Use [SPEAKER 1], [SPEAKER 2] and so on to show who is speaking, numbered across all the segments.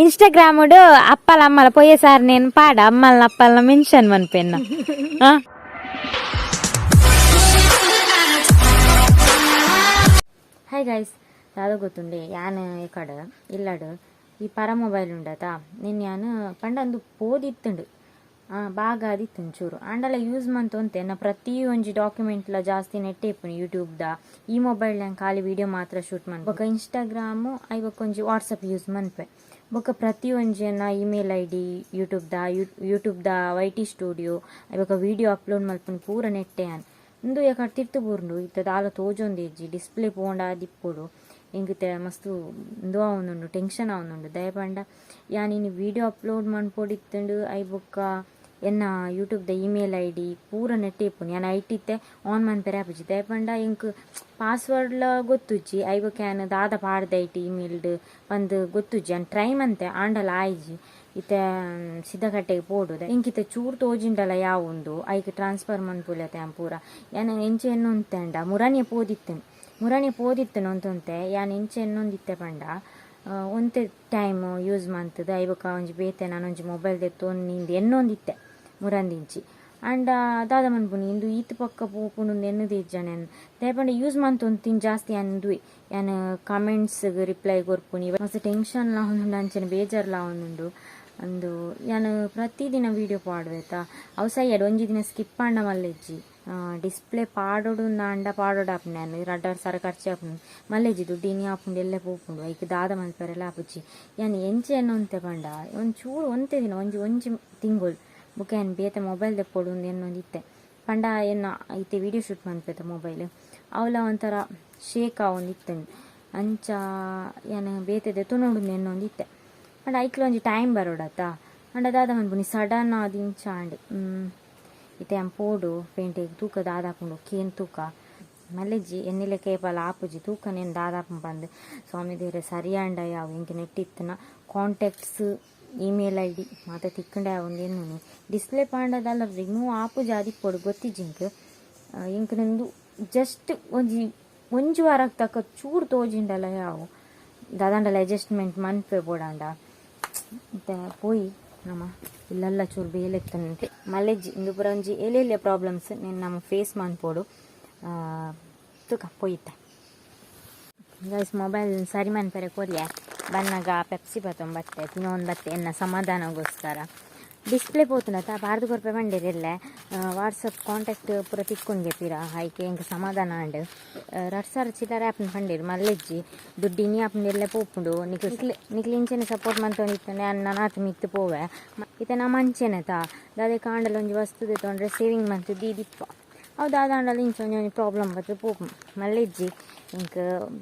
[SPEAKER 1] Instagram అప్పాల అమ్మల పోయేసారి నేను పాడ అమ్మల్ని అప్పాల మెన్షన్ మనిపోయినా. హాయ్ గైస్, ಯಾವ್ದೋ ಗೊತ್ತುಂಡೆ ಯಾನು ಈ ಕಡೆ ಇಲ್ಲಡು ಈ ಪರ ಮೊಬೈಲ್ ಉಂಡತಾ ನೀನು ಯಾನು ಪಂಡಂದು ಪೋದಿತ್ತುಂಡು ಬಾగా ಆದಿತ್ತುಂಡು ಚೂರು ಅಂಡಲ್ಲ ಯೂಸ್ ಮಂತೊಂತೆ ನಾ ಪ್ರತಿ ಒಂಜಿ ಡಾಕ್ಯುಮೆಂಟ್ಲ ಜಾಸ್ತಿ ನೆಟ್ಟೆ ಇಪ್ಪುನಿ ಯೂಟ್ಯೂಬ್ದ ಈ ಮೊಬೈಲ್ ನಂಗೆ ಖಾಲಿ ವಿಡಿಯೋ ಮಾತ್ರ ಶೂಟ್ ಮನ್ಪೆ ಬೊಕ ಇನ್ಸ್ಟಾಗ್ರಾಮು ಐವಕ್ಕೆ ಒಂಜಿ ವಾಟ್ಸಪ್ ಯೂಸ್ ಮನ್ಪೆ ಬೊಕ ಪ್ರತಿ ಒಂಜಿನ ಇಮೇಲ್ ಐ ಡಿ ಯೂಟ್ಯೂಬ್ದ ವೈಟಿ ಸ್ಟುಡಿಯೋ ಐವಕ್ಕೆ ವಿಡಿಯೋ ಅಪ್ಲೋಡ್ ಮಲ್ಪುನಿ ಪೂರ ನೆಟ್ಟೆ ಅನ್ ಇಂದು ಯಾಕಡೆ ತಿರ್ತು ಬೂರ್ಂಡು ಇತ್ತದ ಆಲ ತೋಜೊಂದೇಜಿ ಡಿಸ್ಪ್ಲೇ ಪೋಂಡ ದಿಪ್ಪುಡು ಎಂಗಿತೆ ಮಸ್ತು ಇಂದು ಅವನುಂಡು ಟೆನ್ಷನ್ ಅವನುಂಡು ದಯಪಂಡ ಯಾನಿನಿ ವಿಡಿಯೋ ಅಪ್ಲೋಡ್ ಮನ್ಪೊಡಿತ್ತುಂಡು ಐ ಬೊಕ್ಕ ಎನ್ನ ಯೂಟ್ಯೂಬ್ದ ಇಮೇಲ್ ಐ ಡಿ ಪೂರ ನೆಟ್ಟೆ ಇಪ್ಪುನಿ ಯಾನು ಐಟಿತ್ತೆ ಆನ್ ಮನ್ಪೆರೆ ಆಪುಜಿ ದಯಪಂಡ ಎಂಕ್ ಪಾಸ್ವರ್ಡ್ಲ ಗೊತ್ತುಜ್ಜಿ ಐ ಬೊಕ್ಕ ಯಾನು ದಾದ ಪಾಡ್ದೈಟಿ ಇಮೇಲ್ಡ್ ಪಂದ್ ಗೊತ್ತುಜ್ಜಿ ಯಾನು ಟ್ರೈ ಮಂತೆ ಆಂಡಲ ಆಯ್ಜಿ ಇತ್ತೆ ಸಿದ್ದಗಟ್ಟೆಗೆ ಪೋಡುದ ಇಂಕಿತ ಚೂರು ತೋಜಿಂಡಲ ಯಾವುಂಡು ಐಕ್ ಟ್ರಾನ್ಸ್ಫರ್ ಮನ್ಪುಲತೆ ಪೂರ ಯಾನು ಎಂಚೆ ಎನ್ನೊಂತೆಂಡ ಮುರಾಣಿಯ ಪೋದಿತ್ತನು ಅಂತೊಂತೆ ಯಾನು ಎಂಚೆ ಎನ್ನೊಂದಿತ್ತೆ ಪಂಡ ಒಂತೆ ಟೈಮ್ ಯೂಸ್ ಮಂತದ ಐವಕ್ಕ ಒಂಜಿ ಬೇತೆ ನಾನೊಂಜಿ ಮೊಬೈಲ್ ದೆತ್ತೊಂದು ಎನ್ನೊಂದಿತ್ತೆ ಮುರಂದಿಂಚಿ ಅಂಡ ದಾದ ಮನ್ಪುನಿ ಇಂದು ಈತ್ ಪಕ್ಕ ಪೋಪುಂಡು ಎನ್ನದೇ ಜನ ದಯಪಂಡ ಯೂಸ್ ಮಂತೊಂತಿನ್ ಜಾಸ್ತಿ ಅಂದ್ವಿ ಯಾನು ಕಮೆಂಟ್ಸ್ಗೆ ರಿಪ್ಲೈ ಕೊರ್ಪುನಿ ಮಸ್ತ್ ಟೆನ್ಷನ್ ಲಾವುಂಡು ಅಂಚನೆ ಬೇಜಾರ್ ಲಾವುಂಡು ಅಂದು ಯಾನು ಪ್ರತಿದಿನ ವೀಡಿಯೋ ಪಾಡುವೆತಾ ಅವು ಸೈಯಡ್ ಒಂಜಿ ದಿನ ಸ್ಕಿಪ್ ಪಂಡ ಮಲ್ಲೆಜ್ಜಿ ಡಿಸ್ಪ್ಲೇ ಪಾಡೋಡು ಅಂಡ ಪಾಡೋಡು ಆಪುಂಡು ನಾನು ರಡ್ಡಾರು ಸರ ಖರ್ಚು ಆಪುಂಡು ಮಲ್ಲೆಜ್ಜಿ ದುಡ್ಡಿನಿ ಆಪುಂಡು ಎಲ್ಲ ಪೋಪುಂಡು ಐಕ್ ದಾದ ಮಲ್ಪರೆಲ್ಲ ಆಪುಜಿ ಯಾನು ಎಂಚೆ ಎನ್ನೊಂತೆ ಪಂಡ ಒಂಚೂರು ಒಂತೆ ದಿನ ಒಂಜಿ ತಿಂಗಳು ಬುಕ್ಕ ಏನು ಬೇತೆ ಮೊಬೈಲ್ ದೆಪ್ಪೊಡು ಎನ್ನೊಂದಿತ್ತೆ ಪಂಡ ಎನ್ನ ಐತೆ ವೀಡಿಯೋ ಶೂಟ್ ಮನ್ಪೇತ ಮೊಬೈಲ್ ಅವಲ ಒಂಥರ ಶೇಕ್ ಆವೊಂದಿತ್ತುಂಡು ಅಂಚ ಏನು ಬೇತೆ ದೆತ್ತೊನೋಡು ಎನ್ನೊಂದಿತ್ತೆ ಅಂಡ ಐಕ್ಲ ಒಂಜಿ ಟೈಮ್ ಬರೋಡತ್ತ ಅಂಡ ದಾದ ಮನ್ಪುನಿ ಸಡನ್ ಆದಿ ಇಂಚ ಅಂಡು ಇತ್ತೆ ಪೋಡು ಪೇಂಟೆಗೆ ತೂಕ ದಾದಾಪುಂಡು ಕೇನ್ ತೂಕ ಮಲ್ಲೆಜ್ಜಿ ಎನ್ನಿಲೆ ಕೇಪಲ ಆಪುಜಿ ತೂಕ ನೇನು ದಾದಾಪುಂಡು ಬಂದು ಸ್ವಾಮಿ ದೇವ್ರೆ ಸರಿಯಾಂಡ ಯಾವ ಇಂಕ ನೆಟ್ಟಿತ್ತನ ಕಾಂಟ್ಯಾಕ್ಟ್ಸ್ ಇಮೇಲ್ ಐ ಡಿ ಮಾತ ತಿಕ್ಕಂಡೆ ಒಂದು ಏನು ಡಿಸ್ಪ್ಲೇ ಪಾಂಡದಲ್ಲ ರಿಮೂವ್ ಆಪುಜಿ ಆದಿಪ್ಪೊಡು ಗೊತ್ತಿಜ್ಜಿಂಕ್ ಇಂಕ ನಂದು ಜಸ್ಟ್ ಒಂಜಿ ವಾರಕ್ಕೆ ತಕ್ಕ ಚೂರು ತೋಜಿಂಡಲ್ಲ ಯಾವು ದಾದಾಂಡಲ್ಲ ಅಡ್ಜಸ್ಟ್ಮೆಂಟ್ ಮನ್ಪೆ ಬೋಡಾಂಡ ಮತ್ತೆ ಪೋಯಿ ನಮ್ಮ ಇಲ್ಲೆಲ್ಲ ಚೂರು ಬೇಲೆತ್ತಂತೆ ಮಲ್ಲೆಜ್ಜಿ ಇಂದು ಪುರ ಒಂಜಿ ಎಲೆಲ್ಯ ಪ್ರಾಬ್ಲಮ್ಸ್ నేను ನಮ್ಮ ಫೇಸ್ ಮನ್ಪೋಡು ತುಕ ಪೋಯಿತ್ತೆ ಗೈಸ್ ಮೊಬೈಲ್ ಸರಿ ಮನ್ಪೆರೆ ಕೊರಿಯ ಬನ್ನಾಗ ಪೆಪ್ಸಿ ಬತ್ತೊಂದು ಬತ್ತೆ ತಿನ್ನೊಂದು ಬತ್ತೆ ಎನ್ನ ಸಮಾಧಾನಗೋಸ್ಕರ ಡಿಸ್ಪ್ಲೇ ಪೋತುನತ ಬಾರ್ದು ಕೊರ್ಪೆ ಬಂಡಿರೆಲ್ಲ ವಾಟ್ಸಪ್ ಕಾಂಟ್ಯಾಕ್ಟ್ ಪೂರ ತಿಕ್ಕೊಂಡ್ಗೆ ತೀರ ಆಯ್ಕೆ ಹೆಂಗೆ ಸಮಾಧಾನ ಅಂಡು 2,000 ಚಿಲ್ಲರೆ ಆಪನ್ ಪಂಡಿರು ಮಲ್ಲೆಜ್ಜಿ ದುಡ್ಡಿನಿ ಆಪನ್ ಎಲ್ಲ ಪೋಪುಂಡು ನಿಕ್ಲಿ ಇಂಚೆನೆ ಸಪೋರ್ಟ್ ಮಂತೊಂದಿತ್ತಂಡೆ ಅನ್ನ ನಾತು ಮಿತ್ತು ಪೋವೆ ಇತ್ತೆ ನಮ್ಮ ಅಂಚೆನೆತ ದಾದೆ ಕಾಂಡಲ ಒಂಜಿ ವಸ್ತು ತೊಂಡ್ರೆ ಸೇವಿಂಗ್ ಮಂತು ದೀದಿಪ್ಪ ಅವು ದಾದಾಂಡಲ ಇಂಚ ಒಂಜಿ ಪ್ರಾಬ್ಲಮ್ ಬತ್ತು ಪೋಪು ಮಲ್ಲೆಜ್ಜಿ ಇಂಕ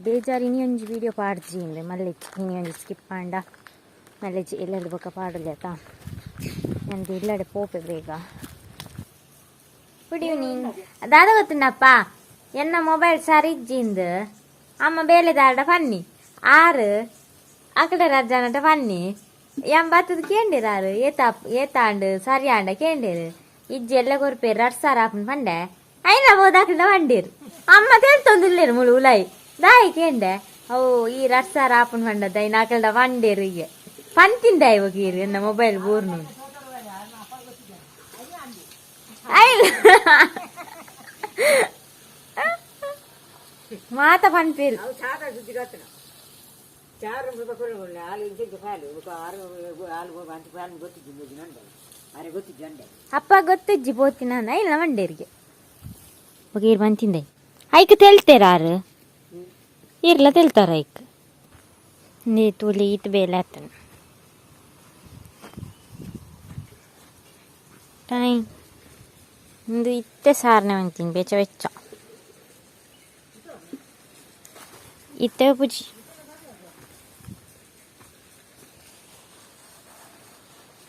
[SPEAKER 1] ಬೇಜಾರು ಇನಿ ಒಂಜಿ ವೀಡಿಯೋ ಪಾಡ್ಜಿ ಇಂದು ಮಲ್ಲೆಜ್ಜಿ ಇನಿ ಒಂಜಿ ಸ್ಕಿಪ್ ಪಾಂಡ ಮಲ್ಲೆಜ್ಜಿ ಎಲ್ಲೆಲ್ಲ ಬೊಕ್ಕ ಪಾಡಲೇತ ನಂದು ಇಲ್ಲಡೆ ಪೋಪೆ ಬೇಗ ಗುಡ್ ಈವ್ನಿಂಗ್ ದಾದ ಗೊತ್ತುಂಡಪ್ಪ ಎನ್ನ ಮೊಬೈಲ್ ಸರಿಜ್ಜಿಂದು ಅಮ್ಮ ಬೇಲೆದಾಡ ಪನ್ನಿ ಆರು ಅಕಡೆ ರಜ್ಜಾನಟ ಪನ್ನಿ ಎಂ ಬತ್ತದ ಕೇಂಡಿರಾರು ಏತಾಂಡು ಸರಿಯಾಂಡ ಕೇಂಡಿರು ಇಜ್ಜಿ ಎಲ್ಲ ಕೊರ್ಪೇರು 2,000 ಆಪನ್ ಪಂಡೆ అయినా పోదాకడ వండిరు అమ్మ తెలుతొందిలేరు ములు ఉలై దాయి కేండే ఓ ఈ 2,000 ఆపన్ పండద నాకడ వండిరు ఇగ పంతిండే ఒకీరు ఎన్న మొబైల్ బోర్ను మాత పంపేరు ಅಪ್ಪ ಗೊತ್ತಿಜ್ಜಿ ಪೋತಿನ ಇಲ್ಲ ಮಂಡೇರಿಗೆ ಒಗೀರ್ ಬಂತಿಂದೆ ಐಕ್ ತೆಲ್ತೇರಾರು ಇರ್ಲ ತೆಲ್ತಾರ ಐಕ್ ನೀ ತುಲಿ ಇತ್ ಬೇಲೆ ಆತನ ಟೈಮ್ ಇಂದು ಇತ್ತೆ ಸಾರನೆ ಬಂತೀನಿ ಬೆಚ್ಚ ಬೆಚ್ಚ ಇತ್ತೆ ಪೂಜಿ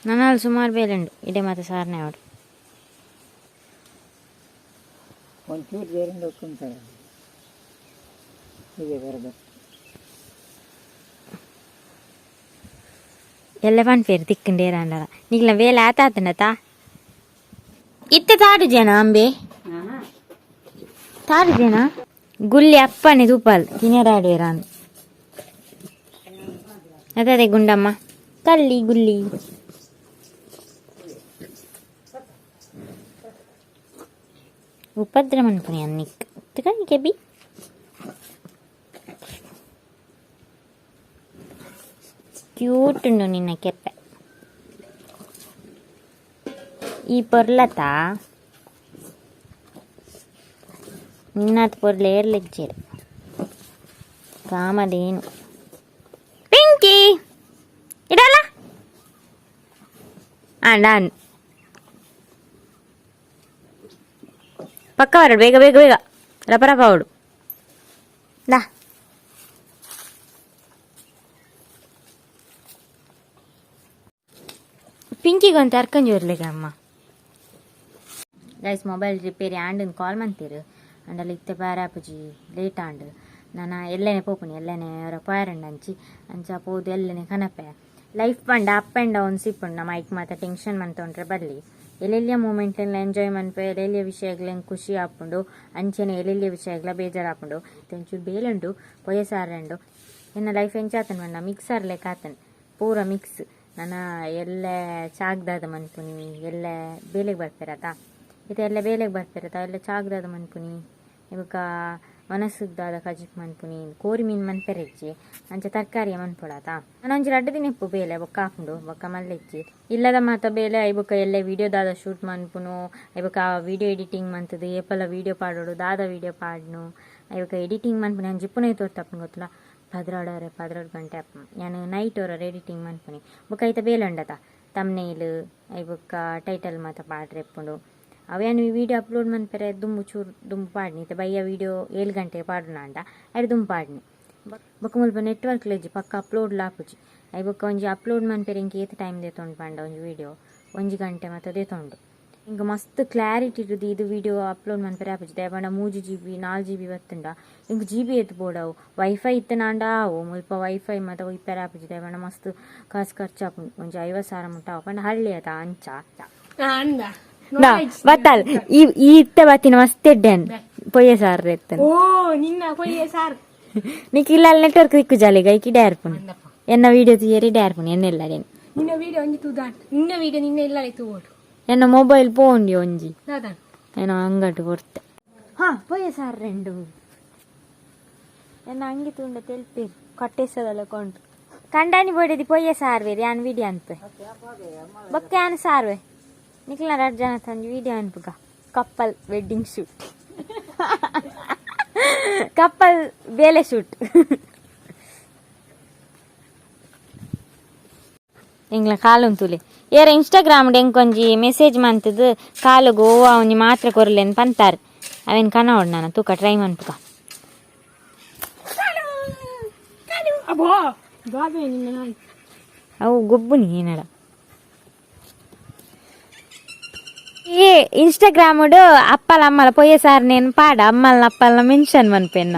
[SPEAKER 1] ನನ್ನಲ್ಲಿ ಸುಮಾರು ಬೇಲೆಂಡು ಇಡೆ ಮತ್ತೆ ಸಾರನೆ ಅವಡು ಒಂಚೂರು ಬೇರೆಂದು ಹೋಗ್ಕೊಂತಾರೆ ಹೀಗೆ ಬರಬೇಕು ಎಲ್ಲ ಪನ್ಪೇರು ತಿಕ್ಕಂಡೇರಾಂಡಲ ನೀಗ್ಲ ಬೇಲೆ ಆತಾತನತಾ ಇತ್ತೆ ತಾಡು ಜನ ಅಂಬೆ ತಾಡು ಜನ ಗುಲ್ಲಿ ಅಪ್ಪನೆ ತೂಪಲ್ ತಿನ್ನರಾಡೇರಾನ್ ಅದೇ ಗುಂಡಮ್ಮ ಕಲ್ಲಿ ಗುಲ್ಲಿ ಉಪದ್ರ ಮನ್ಪುನಿ ಅನ್ನಿಕ್ ಕೆಬಿ ಕ್ಯೂಟ್ ಉಂಡು ನಿನ್ನ ಕೆಪ್ಪೆ ಈ ಪೊರ್ಲತ ನಿನ್ನತ್ ಪೊರ್ಲೆ ಏರ್ಲೆಜ್ಜೇರು ಕಾಮದೇನು ಪಿಂಕಿ ಇಡಲ್ಲ ಡಾನ್ ಪಕ್ಕ ಹೊರಡು ಬೇಗ ಬೇಗ ಬೇಗ ರಪ ರಪ ಹೊಡು ದಾ ಪಿಂಕಿಗೊಂದು ತರ್ಕೊಂಡ್ ಜೋರ್ಲೆಗ ಅಮ್ಮ ಗೈಸ್ ಮೊಬೈಲ್ ರಿಪೇರಿ ಆಂಡನ್ ಕಾಲ್ ಮಂತೀರು ಅಂಡಲ್ಲಿ ಇತ್ತೆ ಬಾರಾಪುಜಿ ಲೇಟ್ ಆಂಡು ನಾನು ಎಲ್ಲೇನೆ ಪೋಪುನಿ ಎಲ್ಲೇನೆ ಅವರ ಪಾಯರಂಡು ಅಂಚ ಪೋದು ಎಲ್ಲೇನೆ ಕನಪೆ ಲೈಫ್ ಪಂಡ ಅಪ್ ಆ್ಯಂಡ್ ಡೌನ್ ಸಿಪ್ಪುಂಡು ನಮ್ಮ ಮೈಕ್ ಮಾತ್ರ ಟೆನ್ಷನ್ ಮಂತೊಂಡ್ರೆ ಬರಲಿ ಎಲ್ಲೆಲ್ಲಿಯ ಮೂಮೆಂಟ್ಲೆಲ್ಲ ಎಂಜಾಯ್ ಮನ್ಪೆ ಎಲ್ಲೆಲ್ಲಿಯ ವಿಷಯಗಳ ಖುಷಿ ಹಾಕೊಂಡು ಅಂಚೆನೆ ಎಲ್ಲೆಲ್ಲಿಯ ವಿಷಯಗಳ ಬೇಜಾರು ಹಾಕೊಂಡು ತೆಂಚೂರು ಬೇಲುಂಡು ಪೊಯ್ಯಸಾರಂಡು ಇನ್ನು ಲೈಫ್ ಎಂಚಾತನ್ ಬಂಡ ಮಿಕ್ಸರ್ ಲೆಕ್ಕ ಆತನ್ ಪೂರ ಮಿಕ್ಸ್ ನಾನು ಎಲ್ಲೇ ಚಾಗ್ದಾದ ಮನ್ಪುನಿ ಎಲ್ಲೇ ಬೇಲೆಗೆ ಬರ್ತಿರತ್ತಾ ಇದು ಎಲ್ಲ ಬೇಲೆಗೆ ಬರ್ತಿರತ್ತಾ ಎಲ್ಲ ಚಾಗ್ದಾದ ಮನ್ಪುನಿ ಇವಾಗ ಮನಸ್ಸುಗ್ದಾದ ಕಜಿಪ್ ಮನ್ಪುನಿ ಕೋರಿ ಮೀನು ಮನ್ಪೆರೆಜ್ಜಿ ಅಂಚ ತರಕಾರಿಯ ಮನ್ಪೊಡಾತ ನಾನು ಅಂಚೆ ರಡ್ಡು ದಿನ ಇಪ್ಪು ಬೇಲೆ ಬೊಕ್ಕ ಹಾಕೊಂಡು ಬೊಕ್ಕ ಮಲ್ಲೆಜ್ಜಿ ಇಲ್ಲದ ಮಾತ ಬೇಲೆ ಐಬೊಕ್ಕ ಎಲ್ಲೇ ವೀಡಿಯೋದಾದ ಶೂಟ್ ಮನ್ಪುನು ಐಬೊಕ್ಕ ವೀಡಿಯೋ ಎಡಿಟಿಂಗ್ ಮಂತದು ಏಪಲ ವೀಡಿಯೋ ಪಾಡೋಡು ದಾದ ವೀಡಿಯೋ ಪಾಡ್ನು ಐಬೊಕ್ಕ ಎಡಿಟಿಂಗ್ ಮನ್ಪುನಿ ಅಂಚೆ ಜಿಪ್ಪುನೇ ತೋರ್ತಪ್ಪನ ಗೊತ್ತಲ್ಲ ಪದ್ರಾಡು ಗಂಟೆ ಅಪ್ಪ ನಾನು ನೈಟ್ ಅವರ ಎಡಿಟಿಂಗ್ ಮನ್ಪುನಿ ಬೊಕ್ಕ ಐತ ಬೇಲಂಡತ ತಮ್ನೇಲ್ ಐಬೊಕ್ಕ ಟೈಟಲ್ ಮಾತ ಪಾಡ್ರೆ ಎಪ್ಪುಂಡು ಅವೇನು ವೀಡಿಯೋ ಅಪ್ಲೋಡ್ ಮನ್ಪೆರೆ ದುಂಬು ಚೂರು ದುಂಬು ಪಾಡ್ನಿ ಇತ್ತೆ ಬಯ್ಯ ವೀಡಿಯೋ 7 ಗಂಟೆಗೆ ಪಾಡ್ನ ಅಂಡ ಅದು ದುಂಬು ಪಾಡ್ನಿ ಬೊಕ್ಕ ಮುಲ್ಪ ನೆಟ್ವರ್ಕ್ ಲೆಜ್ಜಿ ಪಕ್ಕ ಅಪ್ಲೋಡ್ ಲಾಪುಜಿ ಐ ಬೊಕ್ಕ ಒಂಜಿ ಅಪ್ಲೋಡ್ ಮನ್ಪೆರೆ ಇಂಕ ಏತ್ ಟೈಮ್ ದೇತೊಂಡು ಪಂಡ ಒಂಜಿ ವೀಡಿಯೋ 1 ಗಂಟೆ ಮತ್ತು ದೇತೊಂಡು ಇಂಕ ಮಸ್ತ್ ಕ್ಲಾರಿಟಿ ಇರುದು ಇದು ವೀಡಿಯೋ ಅಪ್ಲೋಡ್ ಮನ್ಪೆರೆ ಆಪುಜಿ ದಯಪಂಡ 3 GB 4 GB ಬತ್ತುಂಡ ಇಂಕ GB ಎತ್ತು ಬೋಡವು ವೈಫೈ ಇತ್ತನಾಂಡ ಅವು ಮುಲ್ಪ ವೈಫೈ ಮತ್ತು ಇಪ್ಪೆರೆ ಆಪುಜಿ ದಯಪಂಡ ಮಸ್ತ್ ಕಾಸು ಖರ್ಚಾಪು ಒಂಜಿ 50,000 ಮುಟ್ಟ ಅವು ಪಂಡ ಹಳ್ಳಿ ಆತ ಅಂಚ ಬತ್ತಲ್ ಈ ಇತ್ತೆ ಬತ್ತಿನ ಮಸ್ತ್ ಎಡ್ಡೆನ್ ಪೊಯ್ಯ ಸಾರ್ ಎತ್ತನ್
[SPEAKER 2] ಓ ನಿನ್ನ ಪೊಯ್ಯ ಸಾರ್
[SPEAKER 1] ನಿಕ್ ಇಲ್ಲ ನೆಟ್ವರ್ಕ್ ಸಿಕ್ಕು ಜಾಲಿಗ ಐಕಿ ಡೇರ್ಪುನಿ ಎನ್ನ ವೀಡಿಯೋ ತಿಯರಿ ಡೇರ್ಪುನಿ ಎನ್ನೆಲ್ಲ
[SPEAKER 2] ನಿನ್ನ ವೀಡಿಯೋ ಒಂಜಿ ತೂದಾಂಟ್ ನಿನ್ನ ವೀಡಿಯೋ ನಿನ್ನ ಇಲ್ಲ ತೂಗೋಡು
[SPEAKER 1] ಎನ್ನ ಮೊಬೈಲ್ ಪೋಂಡಿ ಒಂಜಿ
[SPEAKER 2] ದಾದಾಂಟ್
[SPEAKER 1] ಏನೋ ಅಂಗಟ್ಟು ಕೊಡ್ತೆ ಹಾ ಪೊಯ್ಯ ಸಾರ್ ರೆಂಡು ಎನ್ನ ಅಂಗಿ ತುಂಡ ತೆಲ್ಪೇರು ಕಟ್ಟೆಸದಲ್ಲ ಕೊಂಡು ಕಂಡಾನಿ ಬೋಡಿದಿ ಪೊಯ್ಯ ಸಾರ್ವೇರಿ ಯಾನ್ ವೀಡಿಯೋ ಅನ್ಪೆ ಬೊಕ್ಕ ಯಾನ್ ಸಾರ್ವೆ ನಿಕ್ಲ 2 ಜನ ತಂದು ವೀಡಿಯೋ ಅನ್ಪುಗ ಕಪ್ಪಲ್ ವೆಡ್ಡಿಂಗ್ ಶೂಟ್ ಕಪ್ಪಲ್ ಬೇಲೆ ಶೂಟ್ ಎಂಗ್ಲ ಕಾಲು ತುಲೆ ಏರ ಇನ್ಸ್ಟಾಗ್ರಾಮ್ ಎಂಕೊಂಜಿ ಮೆಸೇಜ್ ಮಂತದು ಕಾಲು ಗೋವಾ ಒಂಜಿ ಮಾತ್ರೆ ಕೊರ್ಲೆನ್ ಪಂತಾರ್ ಅವೇನು ಕನವಡ್ ನಾನು ತೂಕ ಟ್ರೈ ಮನ್ಪುಗ ಅವು ಗೊಬ್ಬುನಿ ಏನಡ ఏ ఇన్స్టాగ్రాముడు అప్పల అమ్మల పోయేసారి నేను పాడ అమ్మల అప్పల మెన్షన్ మనిపెన్న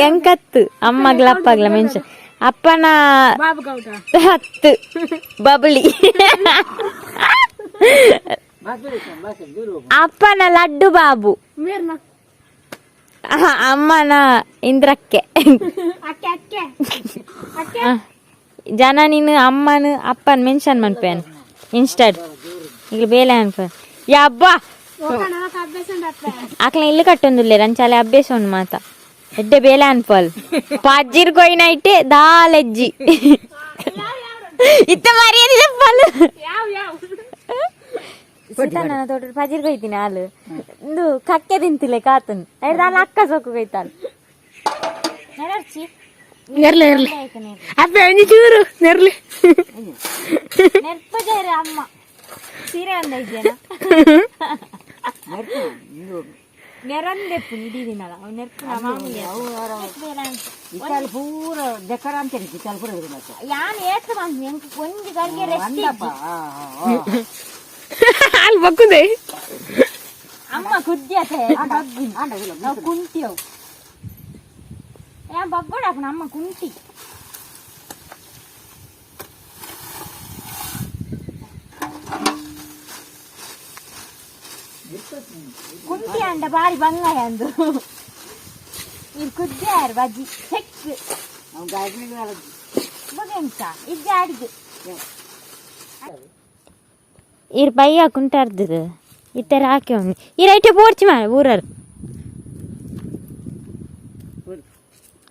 [SPEAKER 1] ఎంకత్తు అమ్మగల అప్పగల మెన్షన్ అప్పన హత్తు బబులి అప్పన లడ్డు బాబు అమ్మన ఇంద్రక్కే ಜನ ನೀನು ಅಮ್ಮನ ಅಪ್ಪನ ಮೆನ್ಷನ್ ಮನ್ಪೇನು ಇನ್ಸ್ಟಾಡ್ ಈಗ ಬೇಲೆ ಅನ್ಪ ಯಬ್ಬಾ ಆಕಲ ಇల్లు కట్టుందిలే రంచాలే అభ్యాస ఉంది మాత ఎడ్డే బేలే అన్పల్ పజ్జిర్ కొయినైతే దాలెజ్జి ఇత్త మర్యాద చెప్పాలి ಸೀತಣ್ಣ ತೋಟ ಪಜಿರ್ ಕೊಯ್ತೀನಿ ಹಾಲು ಇಂದು ಕಕ್ಕೆ ತಿಂತಿಲೆ ಕಾತನ್ ನಾನು ಅಕ್ಕ ಸೊಕ್ಕು ಕೊಯ್ತಾಳು ನಡರ್ಚಿ
[SPEAKER 2] ನೆರ್ಲೆ ಅಪ್ಪ ಒಂಜಿ ಚೂರು ನೆರ್ಲೆ
[SPEAKER 1] ನೆರ್ಪಜಾರ ಅಮ್ಮ ಸೀರೆ ಒಂದ ಇದ್ದೇನ ನೆರಂದೆಪ್ಪು ಇಡೀ ದಿನಲ್ಲ ಅವ್ ನೆರ್ಪು
[SPEAKER 3] ಪೂರ ಡೆಕರ ಅಂತ
[SPEAKER 1] ಯಾನ್ ಏತ್ ಬಂದ್ ಒಂಜಿ ಗಲ್ಗೆ ರೆಸ್ಟ್
[SPEAKER 2] ಅಲ್ಲಿ ಬಕ್ಕುದೆ
[SPEAKER 1] ಅಮ್ಮ ಕುದ್ಯತೆ ನಾವು ಕುಂತಿಯವು ಯಾ ಬಗ್ಗೋಡ ಅಮ್ಮ ಕುಂಟಿ ಕುಂಟಿ ಅಂಡ ಬಾರಿ ಬಂಗಾಯ ಅಂದು ಇದು ಕುದ್ಯಾರು ಬಜ್ಜಿ ಚೆಕ್
[SPEAKER 3] ಅವ್ನು ಗಾಡಿಗೆ
[SPEAKER 1] ಎಂತ ಇದು ಅಡಿಗೆ ಇರ್ ಬಯ್ಯ ಕುಂಟಾರ್ದು ಈ ಥರ ಹಾಕಿ ಉಂಡು ಈ ರೈಟೆ ಪೋರ್ಚಿ ಮಾರ ಊರರು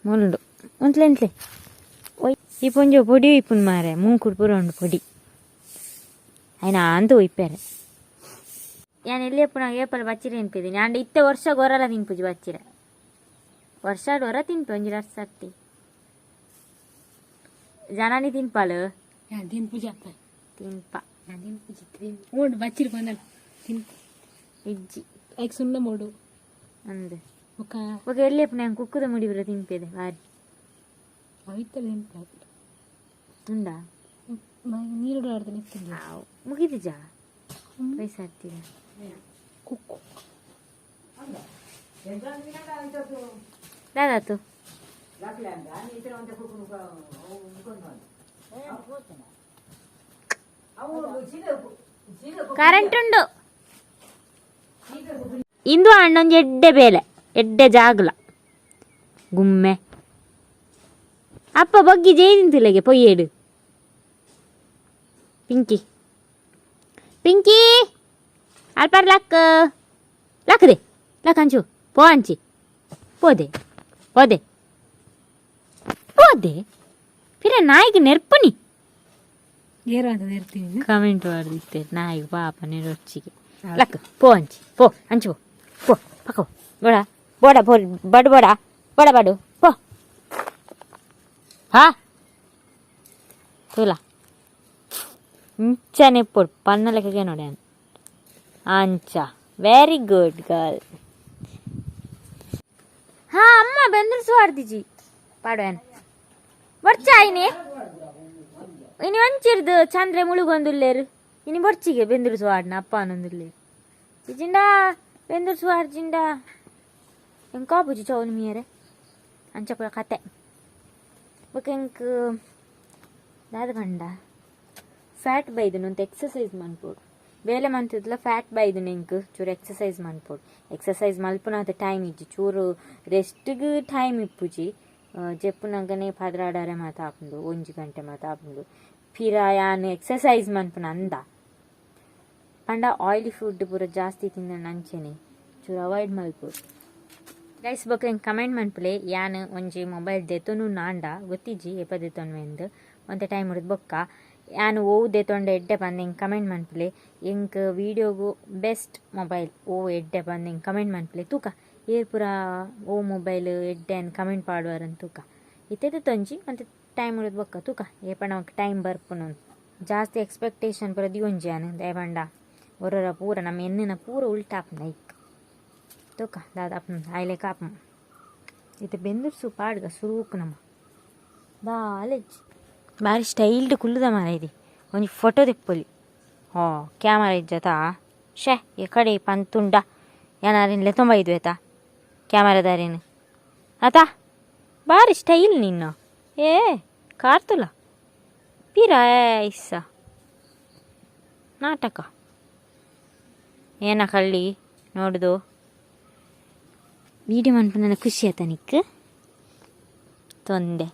[SPEAKER 1] ಮೊಲ್ಲು ಉಂಟ್ಲೆಂಟ್ಲೆ ಒಯ್ ಈ ಪುಂಜ ಪೊಡಿ ಇಪ್ಪುನ್ ಮಾರೆ ಮೂಂಕುಡು ಪೂರ ಉಂಡು ಪೊಡಿ ಆಯ್ನ ಅಂತೂ ಇಪ್ಪಾರೆ ನಾನು ಎಲ್ಲಿ ಎಪ್ಪು ನಾವು ಏಪಲ್ ಬಚ್ಚಿರ ತಿನ್ಪಿದ್ದೀನಿ ಅಂಡ್ ಇತ್ತೆ ವರ್ಷ ಗೊರಲ್ಲ ತಿನ್ಪುಜಿ ಬಚ್ಚಿರ ವರ್ಷ ಹೊರ ತಿನ್ಪು ಒಂಜಿ ವರ್ಷ ಸರ್ತಿ ಜನಾನಿ ತಿನ್ಪಾಲು
[SPEAKER 2] ತಿನ್ಪುಜಿ ಅಪ್ಪ
[SPEAKER 1] ತಿನ್ಪ
[SPEAKER 2] ತಿನ್ಪುಜಿ ಓಡು ಬಚ್ಚಿರ ಬಂದಲ್ಲ ತಿನ್ಪು
[SPEAKER 1] ಇಜ್ಜಿ
[SPEAKER 2] ಐಕ್ ಸುಣ್ಣ ಮೋಡು
[SPEAKER 1] ಅಂದು
[SPEAKER 2] ఒక
[SPEAKER 1] ఒక ఎల్లేపు నేను కుక్కుద ముడి బుర్ర తింపేది వారి
[SPEAKER 2] ಅವಿತ್ತಲ್ಲ ತಿನ್ಪ
[SPEAKER 1] ఉందా
[SPEAKER 2] ನೀರು ಆಡ್ತಾನೆ ಇರ್ತೀನಿ
[SPEAKER 1] ಮುಗಿದು ಜಾ ಪೈಸಾ ಹತ್ತಿರ
[SPEAKER 2] ಕುಕ್ಕು
[SPEAKER 1] ದಾದಾತು ಕರೆಂಟ್ ಉಂಡು ಇಂದು ಅಣ್ಣೊಂದು ಎಡ್ಡೆ ಬೇಲೆ ಎಡ್ಡೆ ಜಾಗಲ ಗುಮ್ಮೆ ಅಪ್ಪ ಬಗ್ಗಿ ಜೇನಿಂತಿಲ್ಲಗೆ ಪೊಯ್ಯೇಡು ಪಿಂಕಿ ಪಿಂಕಿ ಅಲ್ಪಾರ್ ಲಕ್ ಲಕ್ದೆ ಲಕ್ ಹಂಚು ಪೋ ಹಂಚಿ పోదే పోదే పోదే ಫಿರ ನಾಯಿಗೆ ನೆರ್ಪನಿ
[SPEAKER 2] ಏರಾದ ಇರ್ತೀನಿ
[SPEAKER 1] ಕಮೆಂಟ್ ಮಾಡಿದ್ದೆ ನಾಯಿಗೆ ಪಾಪ ನೆರೊಚ್ಚಿಗೆ ಲಕ್ ಪೋ ಹಂಚಿ ಪೋ ಹಂಚು ಪೋ ಪಕ್ಕ ಬೋಡ ಬೋಡ ಬಡು ಬೋಡ ಬೋಡ ಬಡು ಪೋ ಹಾ ತುಲ ಇಂಚನೆ ಪೊಡು ಪನ್ನ ಲೆಕ್ಕಗೆ ನೋಡಿ ಅಂಚ ವೆರಿ ಗುಡ್ ಗರ್ಲ್ ಹಾ ಅಮ್ಮ ಬೆಂದ್ರಸು ಆಡ್ದಿಜಿ ಪಾಡೋನ್ ಬರ್ಚಾಯಿನಿ ಇನಿ ಒಂಚಿರ್ದು ಚಂದ್ರೆ ಮುಳುಗೊಂದುಲ್ಲೇರು ಇನಿ ಬರ್ಚಿಗೆ ಬೆಂದ್ರಸು ಆಡ್ನ ಅಪ್ಪ ಅನ್ನೊಂದುಲ್ಲೇರು ಜಿಂಡಾ ಬೆಂದ್ರಸು ಆಡ್ ಜಿಂಡಾ ಹೆಂಗೆ ಕಾಪುಜಿ ಚೌನ್ ಮೀಯರೆ ಅಂಚಪ್ಪ ಕತೆ ಬೊಕ ಹೆಂಗೆ ದಾದ ಗಂಡ ಫ್ಯಾಟ್ ಬೈದನು ಅಂತ ಎಕ್ಸಸೈಸ್ ಮಾಡ್ಬೋದು ಬೇಲೆ ಮಂತಿದ್ಲ ಫ್ಯಾಟ್ ಬೈದು ನೆಂಕ್ ಚೂರು ಎಕ್ಸಸೈಸ್ ಮಾಡ್ಬೋದು ಎಕ್ಸಸೈಸ್ ಮಲ್ಪುನಾದ ಟೈಮ್ ಇಜ್ಜಿ ಚೂರು ರೆಸ್ಟ್ಗೆ ಟೈಮ್ ಇಪ್ಪುಜಿ ಜೆಪ್ಪುನಗನೆ ಪದ್ರಾಡಾರೆ ಮಾತಾಪುಂಡು 1 ಗಂಟೆ ಮಾತಾಪುಂಡು ಫಿರ ಯಾನು ಎಕ್ಸಸೈಸ್ ಮನ್ಪುನ ಅಂದ ಪಂಡ ಆಯಿಲಿ ಫುಡ್ ಪೂರ ಜಾಸ್ತಿ ತಿಂದ ನಂಚೆನೆ ಚೂರು ಅವಾಯ್ಡ್ ಮಲ್ಪುಡು ಗೈಸ್ ಬೊಕ್ಕ ಹೆಂಗೆ ಕಮೆಂಟ್ ಮನ್ಪುಲೆ ಯಾನು ಒಂಜಿ ಮೊಬೈಲ್ ದೆತೊನು ನಾಂಡ ಗೊತ್ತಿಜ್ಜಿ ಎಪ್ಪ ದೆತೊನ್ವೆ ಎಂದು ಒಂತೆ ಟೈಮ್ ಹೊಡೆದು ಬೊಕ್ಕ ಯಾನು ಓವು ದೆತೊಂಡೆ ಎಡ್ಡೆ ಬಂದು ಹೆಂಗೆ ಕಮೆಂಟ್ ಮನ್ಪುಲೆ ಹೆಂಗೆ ವೀಡಿಯೋಗು ಬೆಸ್ಟ್ ಮೊಬೈಲ್ ಓ ಎಡ್ಡೆ ಬಂದು ಹೆಂಗೆ ಕಮೆಂಟ್ ಮನ್ಪುಲೆ ತೂಕ ಏರ್ ಪೂರ ಓ ಮೊಬೈಲ್ ಎಡ್ಡೆ ಅನ್ ಕಮೆಂಟ್ ಪಾಡುವಾರನ್ ತೂಕ ಇತ್ತೆ ತೊಂಜಿ ಮತ್ತು ಟೈಮ್ ಹೊಡೆದು ಬೊಕ್ಕ ತೂಕ ಏಪಣ ಟೈಮ್ ಬರ್ಪುನು ಜಾಸ್ತಿ ಎಕ್ಸ್ಪೆಕ್ಟೇಷನ್ ಪೂರ ದಿಯೊಂಜಿ ಯಾನು ದಯಬಂಡ ಒರರ ಪೂರ ನಮ್ಮ ಎಣ್ಣಿನ ಪೂರ ಉಲ್ಟಾಪ್ನ ಇಕ್ ತೂಕ ದಾದಾಪ್ನ ಆಯ್ಲೆ ಕಾಪ್ನ ಇತ್ತೆ ಬೆಂದರ್ಸು ಪಾಡ್ಗ ಸುರೂಕ್ ನಮ್ಮ ಬಾಲೆಜ್ ಬಾರಿ ಸ್ಟೈಲ್ಡ್ ಕುಲ್ಲುದ ಮಾರ ಇದೆ ಒಂಜಿ ಫೋಟೋ ತಿಪ್ಪೊಲಿ ಹೋ ಕ್ಯಾಮರಾ ಇಜ್ಜತಾ ಶೇ ಈ ಕಡೆ ಪಂತುಂಡ ಏನಾರಿನ್ಲೆ ತುಂಬ ಇದು ಆಯ್ತಾ ಕ್ಯಾಮರಾದಾರೇನು ಆತಾ ಬಾರಿ ಸ್ಟೈಲ್ ನಿನ್ನ ಏ ಕಾರ್ತುಲ ಪೀರ ಇಸ್ಸ ನಾಟಕ ಏನ ಕಳ್ಳಿ ನೋಡುದು ವೀಡಿಯೋ ಮನ್ಪು ನನಗೆ ಖುಷಿ ಆಯ್ತಾ ನಿಕ್ ತೊಂದೆ